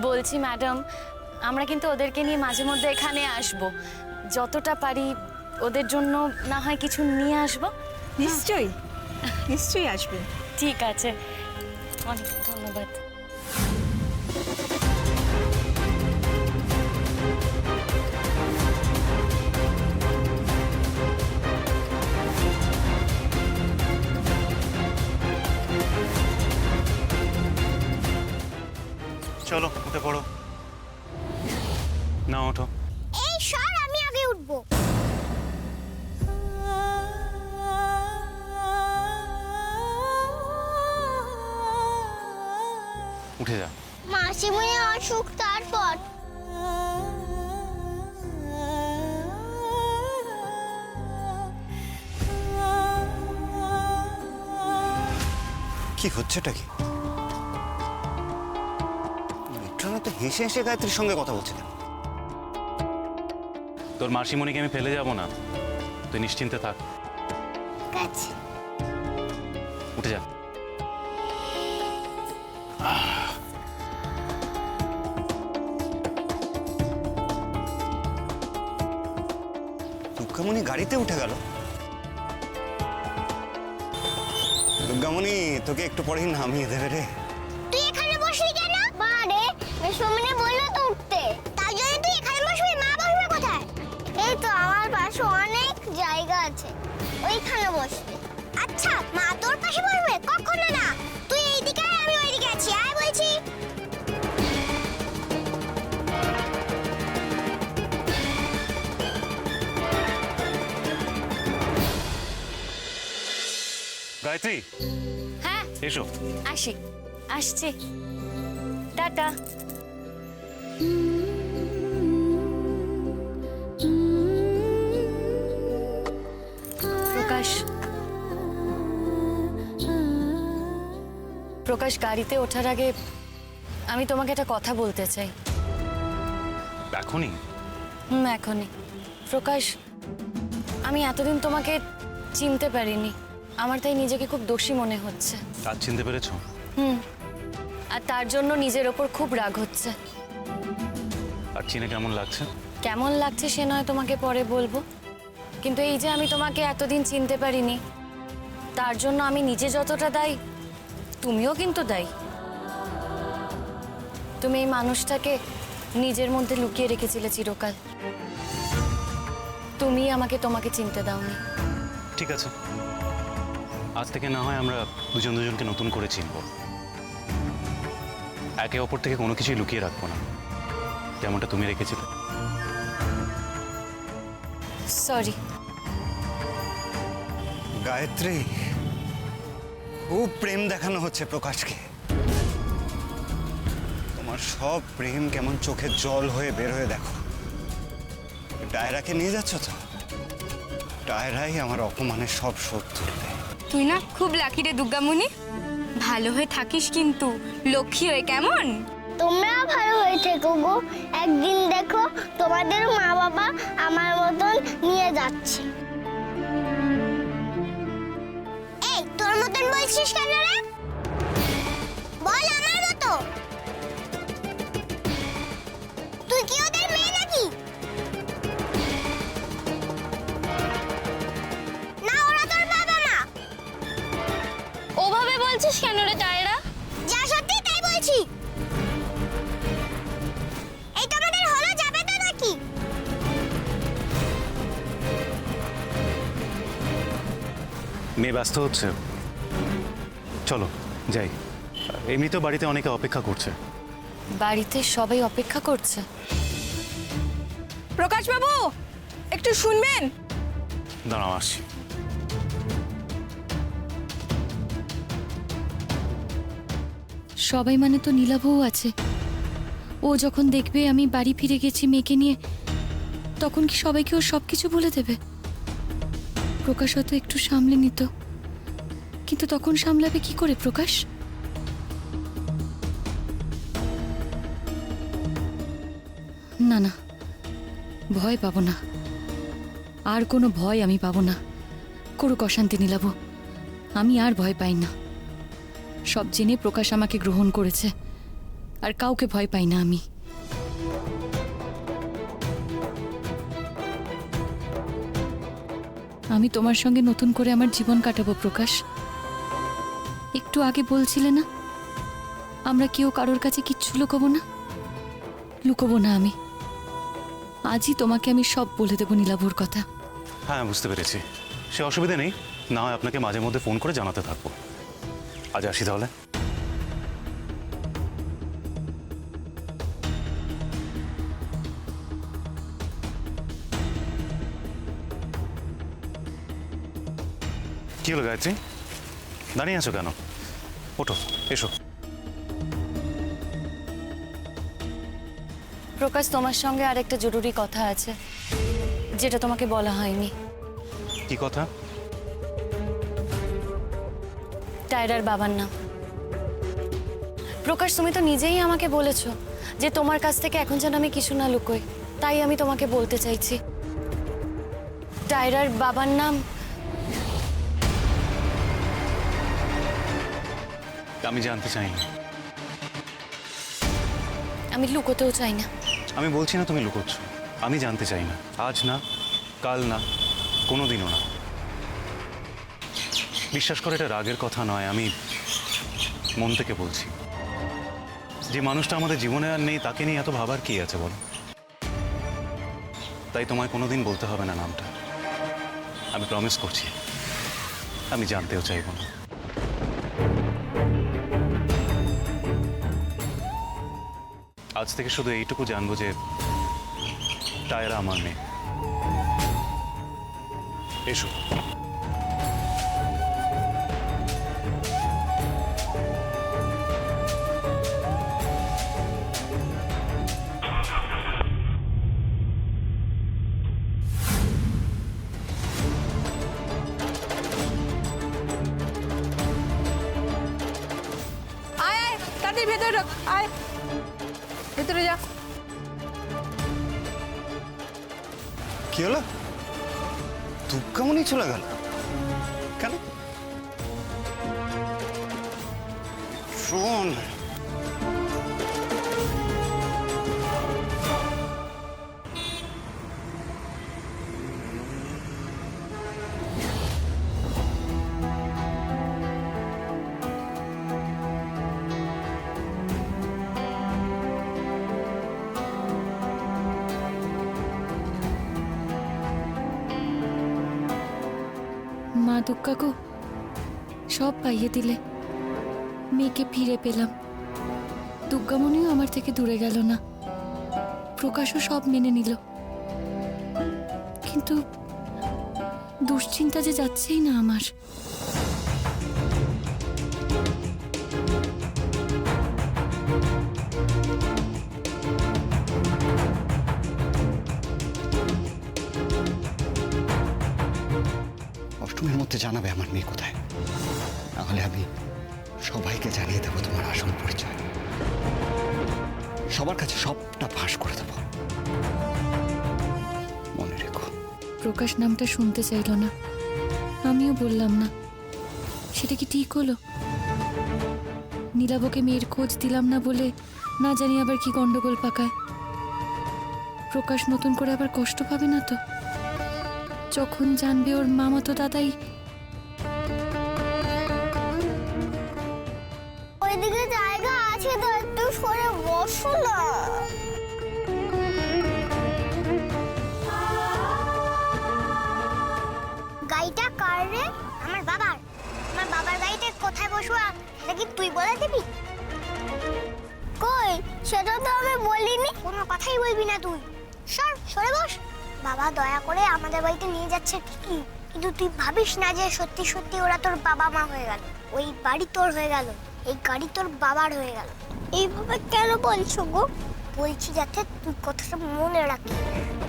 বলছি ম্যাডাম, আমরা কিন্তু ওদেরকে নিয়ে মাঝে মধ্যে এখানে আসব, যতটা পারি ওদের জন্য না হয় কিছু নিয়ে আসব। নিশ্চয়ই নিশ্চয়ই আসবেন। ঠিক আছে, অনেক ধন্যবাদ। চলো উঠে পড়ো। না ওঠো। এই সর, আমি আগে উঠবো। উঠে যা। মাসিমণি অসুখ, তারপর কি হচ্ছেটা কি? মিত্রনা তো হেসে হেসে গায়ত্রীর সঙ্গে কথা বলছিলেন। তোর মাসিমণিকে আমি ফেলে যাব না, তুই নিশ্চিন্তে থাক। ঠিক আছে। উঠে যা। দুর্গামণি গাড়িতে উঠে গেল। দুর্গামণি, তোকে একটু পরেই নামিয়ে দেবে রে। তুই এখানে বসলি কেন? বারে মেশমণি বললো তো উঠতে, তাই জন্য তুই এখানে বসবি। মা বসবে কোথায়? এই তো আমার পাশে অনেক জায়গা আছে, ওইখানে বসবি। আচ্ছা, মা তোর পাশে বসবে? কখনো না। তুই এইদিকে আয়, আমি ওইদিকে আছি। আয় বলছি। গায়ত্রী, হ্যাঁ এসো। আসি, আসছি, টাটা। প্রকাশ, প্রকাশ, গাড়িতে ওঠার আগে আমি তোমাকে একটা কথা বলতে চাই। এখনই? এখনই। প্রকাশ, আমি এতদিন তোমাকে চিনতে পারিনি, আমার তাই নিজেকে খুব দোষী মনে হচ্ছে। আজ চিনতে পেরেছো? আর তার জন্য নিজের ওপর খুব রাগ হচ্ছে। আর চিনে কেমন লাগছে? কেমন লাগছে সে নয় তোমাকে পরে বলবো, কিন্তু এই যে আমি তোমাকে এতদিন চিনতে পারিনি, তার জন্য আমি নিজে যতটা দায়ী, তুমিও কিন্তু দায়ী। তুমি এই মানুষটাকে নিজের মধ্যে লুকিয়ে রেখেছিলে চিরকাল, তুমি আমাকে তোমাকে চিনতে দাওনি। ঠিক আছে, আজ থেকে না হয় আমরা দুজন দুজনকে নতুন করে চিনব, একে অপর থেকে কোনো কিছুই লুকিয়ে রাখবো না, যেমনটা তুমি রেখেছিলে। সরি। গায়ত্রী, খুব প্রেম দেখানো হচ্ছে প্রকাশকে। তোমার সব প্রেম কেমন চোখে জল হয়ে বের হয়ে দেখো। ডায়রাকে নিয়ে যাচ্ছ তো? ডায়রাই আমার অপমানের সব শোধ তুলবে। তুই না খুব লাকি রে দুর্গামণি, ভালো হয়ে থাকিস কিন্তু, লক্ষ্মী হয়ে, কেমন? তোমরাও ভালো হয়ে থেকো গো। একদিন দেখো তোমাদের মা বাবা আমার মতন নিয়ে যাচ্ছে। এই, তোর মতন বলছিস কেন রে? বল আমার মতো। তুই কি ওদের মেয়ে নাকি? না, ওরা তোর বাবা মা। ওভাবে বলছিস কেন রে ডায়রা? যা সত্যি তাই বলছি। এই তোমাদের হলো, যাবে তো নাকি? মেয়ে ব্যস্ত হচ্ছে, চলো যাই। এমনিতেও বাড়িতে অনেকে অপেক্ষা করছে। বাড়িতে সবাই অপেক্ষা করছে? প্রকাশ বাবু, একটু শুনবেন? দাঁড়াও, আসছি। সবাই মানে তো নীলাভও আছে। ও যখন দেখবে আমি বাড়ি ফিরে গেছি মেয়েকে নিয়ে, তখন কি সবাইকে ও সব কিছু বলে দেবে? প্রকাশ হয়তো একটু সামলে নিত, কিন্তু তখন সামলাবে কি করে প্রকাশ? না না, ভয় পাবো না, আর কোনো ভয় আমি পাবো না। করুক অশান্তি নীলাভ, আমি আর ভয় পাই না। সব জেনে প্রকাশ আমাকে গ্রহণ করেছে, আর কাউকে ভয় পাই না আমি। আমি তোমার সঙ্গে নতুন করে আমার জীবন কাটাবো প্রকাশ। একটু আগে বলছিলে না আমরা কেউ কারোর কাছে কিচ্ছু লুকোবো না, লুকোবো না আমি। আজই তোমাকে আমি সব বলে দেবো নীলাভর কথা। হ্যাঁ, বুঝতে পেরেছি। সে অসুবিধা নেই, না হয় আপনাকে মাঝে মধ্যে ফোন করে জানাতে থাকবো। আজ আসি তাহলে। কি হলো গায়ত্রী, দাঁড়িয়ে আছো কেন? ওঠো, এসো। প্রকাশ, তোমার সঙ্গে আরেকটা জরুরি কথা আছে যেটা তোমাকে বলা হয়নি। কি কথা? টায়রার বাবার নাম। প্রকাশ, তুমি তো নিজেই আমাকে বলেছো যে তোমার কাছ থেকে এখন যেন আমি কিছু না লুকোই, তাই আমি তোমাকে বলতে চাইছি টায়রার বাবার নাম। আমি জানতে চাই না। আমি লুকোতেও চাই না। আমি বলছি না তুমি লুকোচ্ছ, আমি জানতে চাই না। আজ না, কাল না, কোনোদিনও না। বিশ্বাস করে, এটা রাগের কথা নয়, আমি মন থেকে বলছি। যে মানুষটা আমাদের জীবনে আর নেই তাকে নিয়ে এত ভাবার কি আছে বলো? তাই তোমায় কোনোদিন বলতে হবে না নামটা। আমি প্রমিস করছি, আমি জানতেও চাইব না। আজ থেকে শুধু এইটুকু জানবো যে টায়রা আমার মেয়ে। এসো। আয় আয়, তাড়াতাড়ি ভেতরে ঢোক, আয় ভেতরে যা। কি হলো? দুর্গামণি চলে গেল কেন? শোন, মা দুর্গাকে সব পাইয়ে দিলে, মেয়েকে ফিরে পেলাম। দুর্গামণিও আমার থেকে দূরে গেল না, প্রকাশও সব মেনে নিল। কিন্তু দুশ্চিন্তা যে যাচ্ছেই না আমার। অষ্টমীর মধ্যে জানাবে আমার মেয়ে কোথায়, নাহলে আমি সবাইকে জানিয়ে দেবো তোমার আসল পরিচয়। সবার কাছে সবটা ফাঁস করে দেবো, মনে রেখো। প্রকাশ নামটা শুনতে চাইল না, আমিও বললাম না। সেটা কি ঠিক হলো? নীলাভকে মেয়ের খোঁজ দিলাম না বলে না জানি আবার কি গন্ডগোল পাকায়। প্রকাশ নতুন করে আবার কষ্ট পাবে না তো? যখন জানবে ওর মামাতো দাদাই। ওইদিকে জায়গা আছে তো, একটু সরে বসো না। গাড়িটা কার রে? আমার বাবার। আমার বাবার গাড়িতে কোথায় বসবো সেটা কি তুই বলে দিবি? কই, সেটা তো আমি বলিনি। কোনো কথাই বলবি না তুই। সরে বস। বাবা দয়া করে আমাদের বাড়িতে নিয়ে যাচ্ছে ঠিকই, কিন্তু তুই ভাবিস না যে সত্যি সত্যি ওরা তোর বাবা মা হয়ে গেল। ওই বাড়ি তোর হয়ে গেল, এই গাড়ি তোর বাবার হয়ে গেল। এইভাবে কেন বলছো গো? বলছি যাতে তুই কথাটা মনে রাখিস।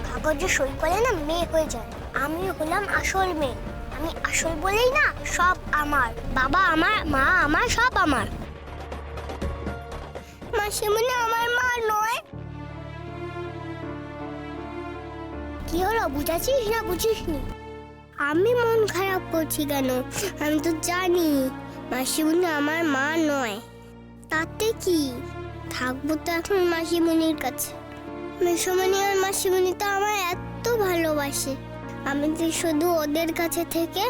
কাগজে সই করে না মেয়ে হয়ে যায়। আমি হলাম আসল মেয়ে। আমি আসল বলেই না সব আমার। বাবা আমার, মা আমার, সব আমার। মাসিমণি আমার মা নয়। কি হলো, বুঝাচ্ছিস না বুঝিসনি? আমি মন খারাপ করছি কেন? আমি তো জানি মাসিমণি আমার মা নয়। তাতে কি? থাকবো তো এখন মাসিমণির কাছে। মেসমণি আর মাসিমণি তো আমায় এত ভালোবাসে, আমি তো শুধু ওদের কাছে থেকে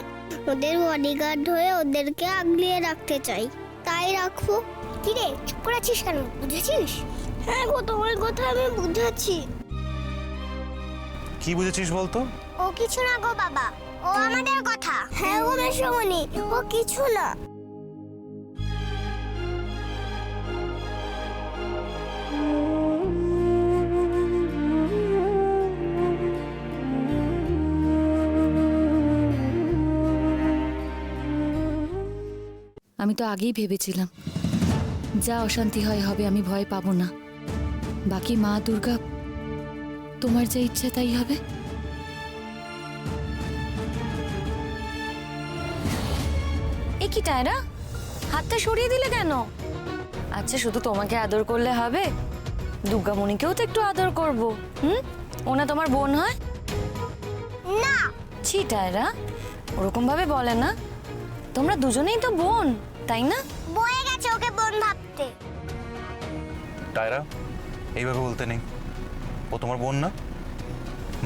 ওদের বডিগার্ড হয়ে ওদেরকে আগলিয়ে রাখতে চাই, তাই রাখবো। কিরে চুপ করে আছিস কেন, বুঝেছিস? হ্যাঁ গো, তোমার কথা আমি বুঝেছি। কি বুঝেছিস বলতো? ও কিছু না গো বাবা, ও আমাদের কথা। হ্যাঁ গো মেসমণি, ও কিছু না। আমি তো আগেই ভেবেছিলাম যা অশান্তি হয় হবে, আমি ভয় পাবো না। বাকি মা দুর্গা, তোমার যা ইচ্ছা তাই হবে। এ কি টায়রা, হাতটা সরিয়ে দিলে কেন? আচ্ছা শুধু তোমাকে আদর করলে হবে? দুর্গামণিকেও তো একটু আদর করব। ওনা তোমার বোন হয় না। ছি টায়রা, ওরকম ভাবে বলে না, তোমরা দুজনেই তো বোন, তাই না? বয়ে গেছে ওকে বোন ভাবতে। টায়রা, এইভাবে বলতে নেই। ও তোমার বোন না?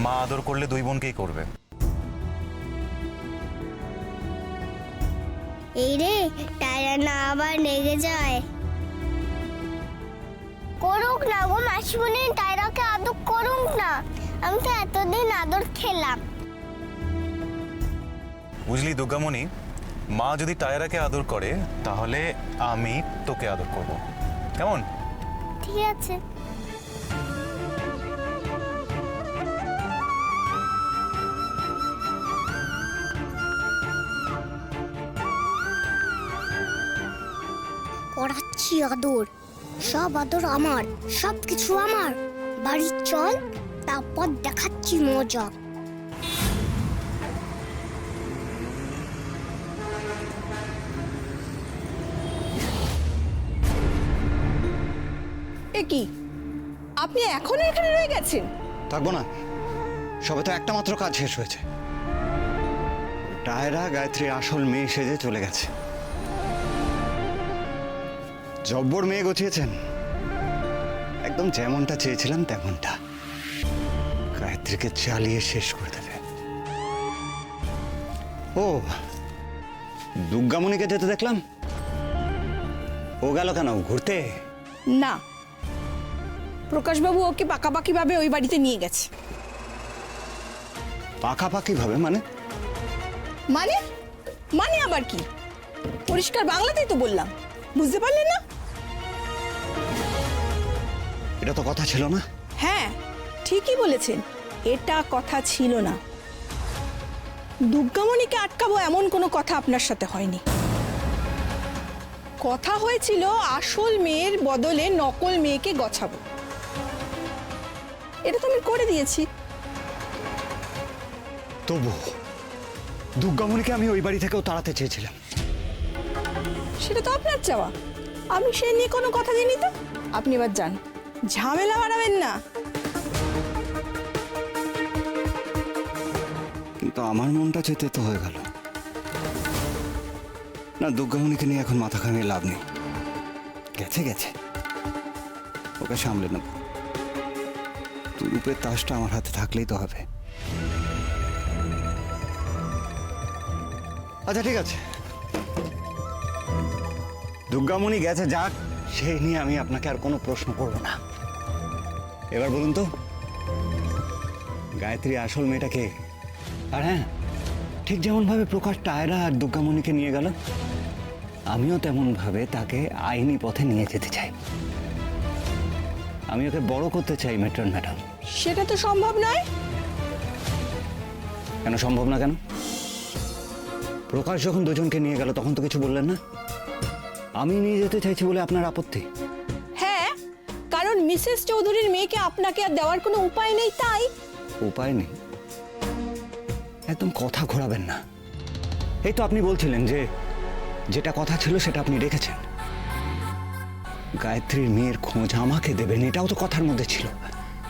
মা আদর করলে দুই বোনকেই করবে। এই রে, টায়রা না আবার রেগে যায়। করুক না গো মাসিমণি, টায়রাকে আদর করুক না। আমি তো এতদিন আদর খেলাম। বুঝলি দুর্গামণি, মা যদি টায়রাকে আদর করে তাহলে আমি তোকে আদর করব, কেমন? ঠিক আছে। করাচ্ছি আদর, সব আদর আমার, সব কিছু আমার। বাড়ি চল, তারপর দেখাচ্ছি মজা। এ কি, আপনি এখনো এখানে রয়ে গেছেন? থাকবো না, সবে তো একটা মাত্র কাজ শেষ হয়েছে। টায়রা গায়ত্রী আসল মেয়ে সেজে চলে গেছে। জব্বর মেয়ে গছিয়েছেন, একদম যেমনটা চেয়েছিলাম তেমনটা। গায়ত্রীকে চালিয়ে শেষ করে দেবে। ও, দুর্গামণিকে যেতে দেখলাম, ও গেল কেন ঘুরতে? না, প্রকাশবাবু ওকে পাকাপাকি ভাবে ওই বাড়িতে নিয়ে গেছে। পাকাপাকি ভাবে মানে? মানে মানে আবার কি? পরিষ্কার বাংলাতেই তো বললাম, বুঝতে পারলেন না? এটা তো কথা ছিল না। হ্যাঁ ঠিকই বলেছেন, এটা কথা ছিল না। দুর্গামণিকে আটকাবো এমন কোনো কথা আপনার সাথে হয়নি। কথা হয়েছিল আসল মেয়ের বদলে নকল মেয়েকে গছাবো। এটা তো আমি করে দিয়েছি। তবু দুর্গামণিকে আমি ওই বাড়ি থেকেও তাড়াতে চেয়েছিলাম। সেটা তো আপনার চাওয়া, আমি সে নিয়ে কোনো কথা দিইনি তো। আপনি এবার যান, ঝামেলা বাড়াবেন না। কিন্তু আমার মনটা চেতে তো হয়ে গেল না। দুর্গামণিকে নিয়ে এখন মাথা ঘামিয়ে লাভ নেই। গেছে গেছে, ওকে সামলে নেব। রূপের তাসটা আমার হাতে থাকলেই তো হবে। আচ্ছা ঠিক আছে, দুর্গামণি গেছে যাক, সেই নিয়ে আমি আপনাকে আর কোনো প্রশ্ন করব না। এবার বলুন তো, গায়ত্রী আসল মেয়েটা কে? আর হ্যাঁ, ঠিক যেমনভাবে প্রকাশ টায়রা আর দুর্গামণিকে নিয়ে গেল, আমিও তেমনভাবে তাকে আইনি পথে নিয়ে যেতে চাই। আমি ওকে বড় করতে চাই মেট্রন ম্যাডাম। সেটা তো সম্ভব নয়। কেন সম্ভব না? কেন? প্রকাশ যখন দুজনকে নিয়ে গেল তখন তো কিছু বললেন না। আমি নিয়ে যেতে চাইছি বলে আপনার আপত্তি? হ্যাঁ, কারণ মিসেস চৌধুরীর মেয়েকে আপনাকে আর দেওয়ার কোনো উপায় নেই, তাই। উপায় নেই? একদম কথা ঘোরাবেন না। এই তো আপনি বলছিলেন যে যেটা কথা ছিল সেটা আপনি রেখেছেন। গায়ত্রীর মেয়ের খোঁজ আমাকে দেবেন, এটাও তো কথার মধ্যে ছিল।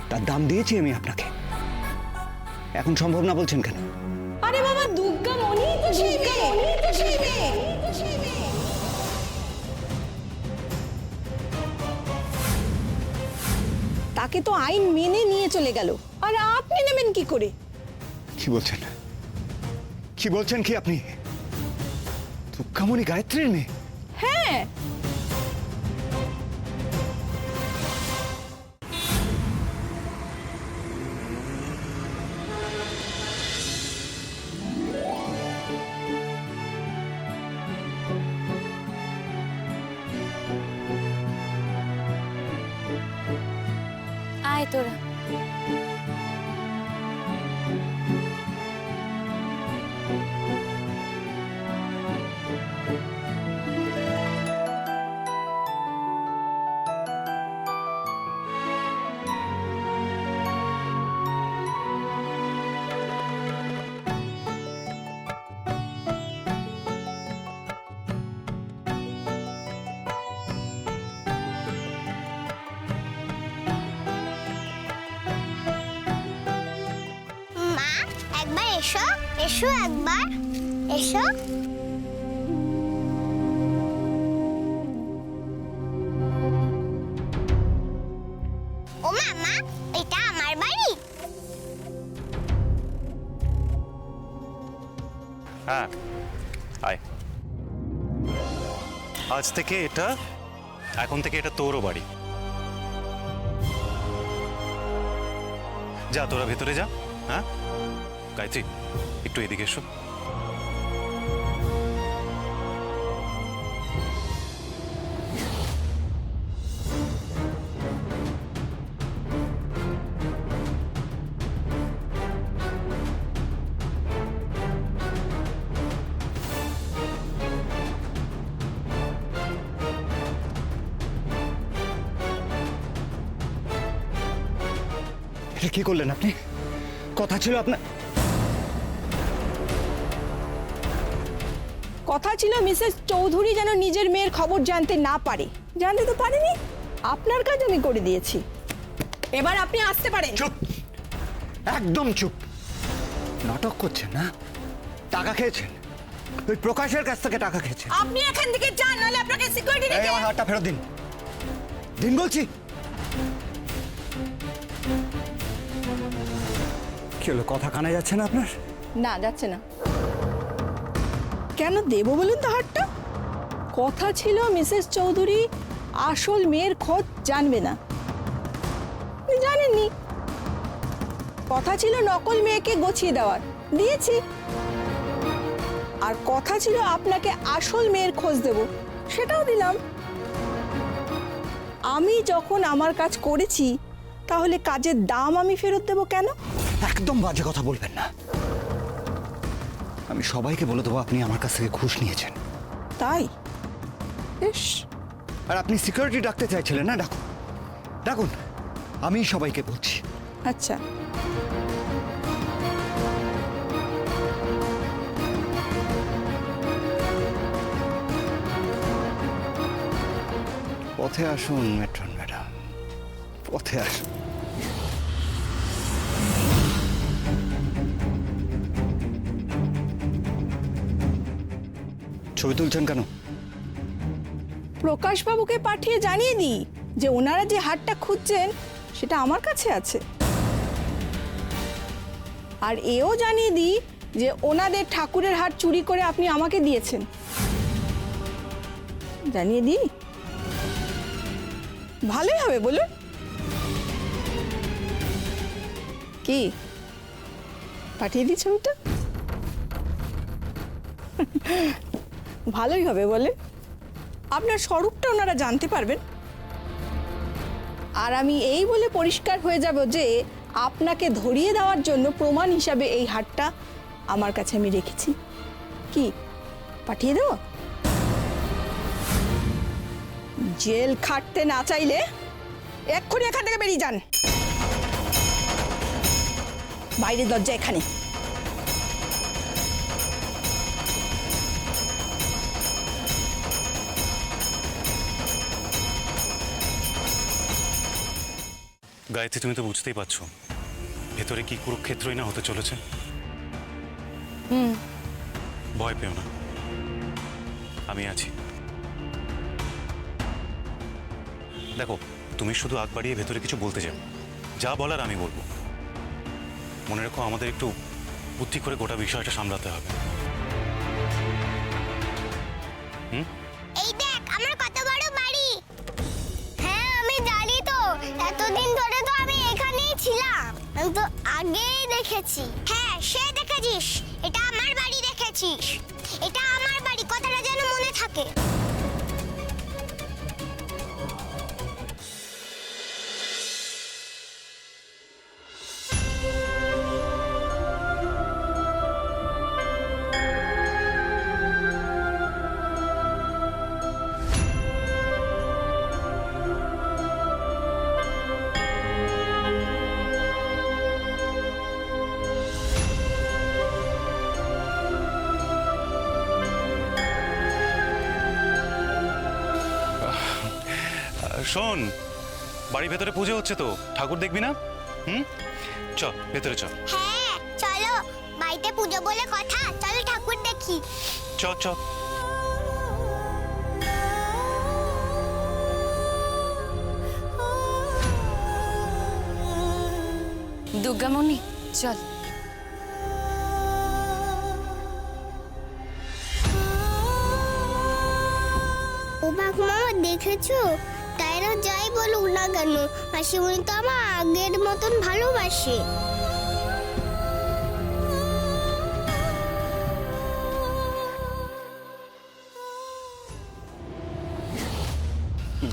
তার দাম দিয়েছি আমি আপনাকে। এখন সম্ভব না বলছেন কেন? আরে বাবা, দুর্গামণি তো সেই মেয়ে। তাকে তো আইন মেনে নিয়ে চলে গেল, আর আপনি নেবেন কি করে? কি বলছেন? কি বলছেন কি আপনি? দুর্গামণি গায়ত্রীর মেয়ে? হ্যাঁ, আয় তোরা। মা একবার এসো, এসো একবার, এসো। ও মামা, এটা আমার বাড়ি? হ্যাঁ, আয়। আজ থেকে এটা, এখন থেকে এটা তোরও বাড়ি। যা তোরা ভেতরে যা। হ্যাঁ গায়ত্রী, একটু এদিকে এসো। এটা কি করলেন আপনি? কথা ছিল আপনার। কথা ছিল মিসেস চৌধুরী যেন নিজের মেয়ের খবর জানতে না পারে। জানতে তো পারেনি, আপনার কাজ আমি করে দিয়েছি। এবার আপনি আসতে পারেন। চুপ, একদম চুপ। নাটক করছেন না? টাকা খেয়েছেন, ওই প্রকাশের কাছ থেকে টাকা খেয়েছেন। আপনি এখান থেকে যান, নাহলে আপনাকে সিকিউরিটি এই আমার হাতটা ফেরত দিন, দিন বলছি। কি হলো, কথা কানে যাচ্ছে না আপনার? না, যাচ্ছে না। কেন দেব বলুন তো হাতটা? কথা ছিল মিসেস চৌধুরী আসল মেয়ের খোঁজ জানবে না, আপনি জানেননি। কথা ছিল নকল মেয়েকে গছিয়ে দেওয়ার, দিয়েছি। আর কথা ছিল আপনাকে আসল মেয়ের খোঁজ দেব, সেটাও দিলাম। আমি যখন আমার কাজ করেছি, তাহলে কাজের দাম আমি ফেরত দেব কেন? একদম বাজে কথা বলবেন না। আমি সবাইকে বলে দেবো আপনি আমার কাছ থেকে ঘুষ নিয়েছেন। তাই? বেশ, আর আপনি সিকিউরিটি ডাকতে চাইছিলেন না, ডাকুন ডাকুন, আমি সবাইকে বলছি। আচ্ছা। পথে আসুন মেট্রন ম্যাডাম, পথে আসুন। ছবি তুলছেন কেন? প্রকাশবাবুকে পাঠিয়ে জানিয়ে দিই যে ওনারা যে হারটা খুঁজছেন সেটা আমার কাছে আছে। আর এও জানিয়ে দিই যে ওনাদের ঠাকুরের হার চুরি করে আপনি আমাকে দিয়েছেন। জানিয়ে দিই, ভালোই হবে বলুন। কি পাঠিয়ে দিই ছবিটা? ভালোই হবে বলে, আপনার স্বরূপটা ওনারা জানতে পারবেন। আর আমি এই বলে পরিষ্কার হয়ে যাব যে আপনাকে ধরিয়ে দেওয়ার জন্য প্রমাণ হিসাবে এই হারটা আমার কাছে আমি রেখেছি। কি পাঠিয়ে দেব? জেল খাটতে না চাইলে এক্ষুনি এখান থেকে বেরিয়ে যান। বাইরের দরজা এখানে। গায়ত্রী, তুমি তো বুঝতেই পারছো ভেতরে কি কুরুক্ষেত্রই না হতে চলেছে। ভয় পেও না, আমি আছি। দেখো, তুমি শুধু আগ বাড়িয়ে ভেতরে কিছু বলতে যাও, যা বলার আমি বলবো। মনে রেখো, আমাদের একটু বুদ্ধি করে গোটা বিষয়টা সামলাতে হবে। এই দেখ আমার কত বড় বাড়ি। হ্যাঁ আমি জানি তো, এতদিন ধরে তো আমি এখানেই ছিলাম, আমি তো আগেই দেখেছি। হ্যাঁ সে দেখেছিস, এটা আমার বাড়ি দেখেছিস, এটা আমার বাড়ি, কথাটা যেন মনে থাকে। শোন, বাড়ির ভেতরে পুজো হচ্ছে তো, ঠাকুর দেখবি না? চ ভেতরে চ। হ্যাঁ চলো, বাড়িতে পুজো বলে কথা, চলো ঠাকুর দেখি। চ চ। দুর্গামণি চল। ও মামা দেখেছো, তাইরা যাই বলুক না কেন, মাসিমণি তো আমার আগের মতন ভালোবাসে।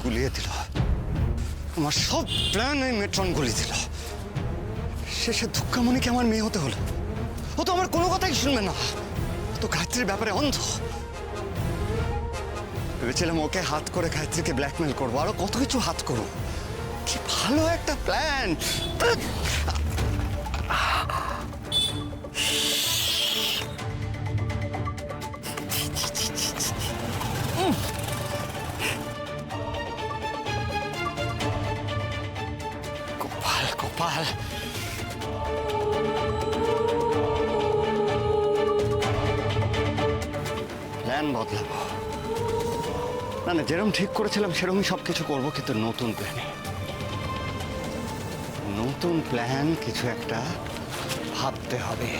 গুলিয়ে দিল আমার সব প্ল্যান, এই মেট্রন গুলি দিল। শেষে দুর্গামণিকে আমার মেয়ে হতে হলো। ও তো আমার কোনো কথাই শুনবে না, ও তো গায়ত্রীর ব্যাপারে অন্ধ। ভেবেছিলাম ওকে হাত করে গায়ত্রীকে ব্ল্যাকমেল করবো, আরো কত কিছু হাত করবো। কি ভালো একটা প্ল্যান! কপাল কপাল। প্ল্যান বদলাবো না, না যেরকম ঠিক করেছিলাম সেরকমই সবকিছু করবো, কিন্তু নতুন প্ল্যানে। নতুন প্ল্যান কিছু একটা ভাবতে হবে।